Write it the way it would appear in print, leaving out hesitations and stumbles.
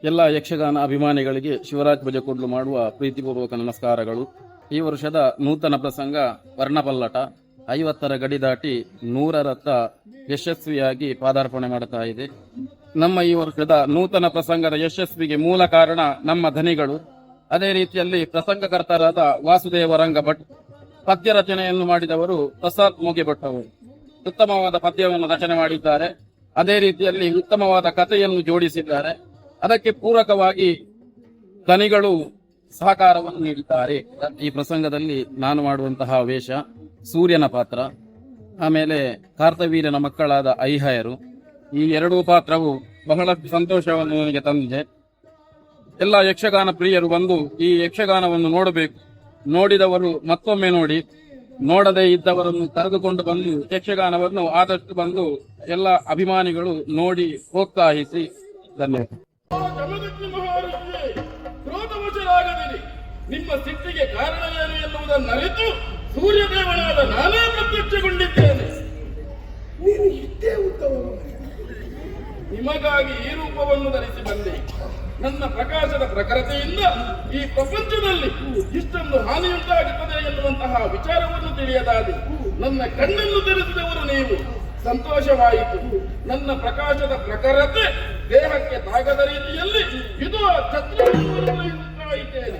ಎಲ್ಲ ಯಕ್ಷಗಾನ ಅಭಿಮಾನಿಗಳಿಗೆ ಶಿವರಾಜ್ ಭಜಕೊಡ್ಲು ಮಾಡುವ ಪ್ರೀತಿಪೂರ್ವಕ ನಮಸ್ಕಾರಗಳು. ಈ ವರ್ಷದ ನೂತನ ಪ್ರಸಂಗ ವರ್ಣಪಲ್ಲಟ 50ರ ಗಡಿ ದಾಟಿ 100ರತ್ತ ಯಶಸ್ವಿಯಾಗಿ ಪಾದಾರ್ಪಣೆ ಮಾಡುತ್ತಾ ಇದೆ. ನಮ್ಮ ಈ ವರ್ಷದ ನೂತನ ಪ್ರಸಂಗದ ಯಶಸ್ವಿಗೆ ಮೂಲ ಕಾರಣ ನಮ್ಮ ಧನಿಗಳು. ಅದೇ ರೀತಿಯಲ್ಲಿ ಪ್ರಸಂಗಕರ್ತರಾದ ವಾಸುದೇವ ರಂಗ ಭಟ್, ಪದ್ಯ ರಚನೆಯನ್ನು ಮಾಡಿದವರು ಪ್ರಸಾದ್ ಮೂಗೆ ಭಟ್ ಅವರು ಉತ್ತಮವಾದ ಪದ್ಯವನ್ನು ರಚನೆ ಮಾಡಿದ್ದಾರೆ. ಅದೇ ರೀತಿಯಲ್ಲಿ ಉತ್ತಮವಾದ ಕಥೆಯನ್ನು ಜೋಡಿಸಿದ್ದಾರೆ. ಅದಕ್ಕೆ ಪೂರಕವಾಗಿ ಧನಿಗಳು ಸಹಕಾರವನ್ನು ನೀಡಿದ್ದಾರೆ. ಈ ಪ್ರಸಂಗದಲ್ಲಿ ನಾನು ಮಾಡುವಂತಹ ವೇಷ ಸೂರ್ಯನ ಪಾತ್ರ, ಆಮೇಲೆ ಕಾರ್ತವೀರ್ಯನ ಮಕ್ಕಳಾದ ಐಹಯರು. ಈ ಎರಡೂ ಪಾತ್ರವು ಬಹಳ ಸಂತೋಷವನ್ನು ನನಗೆ ತಂದಿದೆ. ಎಲ್ಲ ಯಕ್ಷಗಾನ ಪ್ರಿಯರು ಬಂದು ಈ ಯಕ್ಷಗಾನವನ್ನು ನೋಡಬೇಕು. ನೋಡಿದವರು ಮತ್ತೊಮ್ಮೆ ನೋಡಿ, ನೋಡದೇ ಇದ್ದವರನ್ನು ಕರೆದುಕೊಂಡು ಬಂದು ಯಕ್ಷಗಾನವನ್ನು ಆದಷ್ಟು ಬಂದು ಎಲ್ಲ ಅಭಿಮಾನಿಗಳು ನೋಡಿ ಪ್ರೋತ್ಸಾಹಿಸಿ. ಧನ್ಯವಾದ. ನಿಮ್ಮ ಸ್ಥಿತಿಗೆ ಕಾರಣ ಏನು ಎನ್ನುವುದನ್ನು ಅರಿತು ಸೂರ್ಯದೇವನಾದ ನಾನೇ ಪ್ರತ್ಯಕ್ಷಗೊಂಡಿದ್ದೇನೆ. ನೀನು ಇಷ್ಟೇ ಉತ್ತಮ. ನಿಮಗಾಗಿ ಈ ರೂಪವನ್ನು ಧರಿಸಿ ಬಂದೆ. ನನ್ನ ಪ್ರಕಾಶದ ಪ್ರಖರತೆಯಿಂದ ಈ ಪ್ರಪಂಚದಲ್ಲಿ ಇಷ್ಟೊಂದು ಹಾನಿಯುಂಟಾಗುತ್ತದೆ ಎನ್ನುವಂತಹ ವಿಚಾರವನ್ನು ತಿಳಿಯದಾದೆ ನನ್ನ ಕಣ್ಣನ್ನು ತೆರೆಸಿದವರು ನೀವು. ಸಂತೋಷವಾಯಿತು. ನನ್ನ ಪ್ರಕಾಶದ ಪ್ರಖರತೆ ದೇಹಕ್ಕೆ ತಾಗದ ರೀತಿಯಲ್ಲಿ ಇದು ಛತ್ರ ಇದ್ದೇನೆ.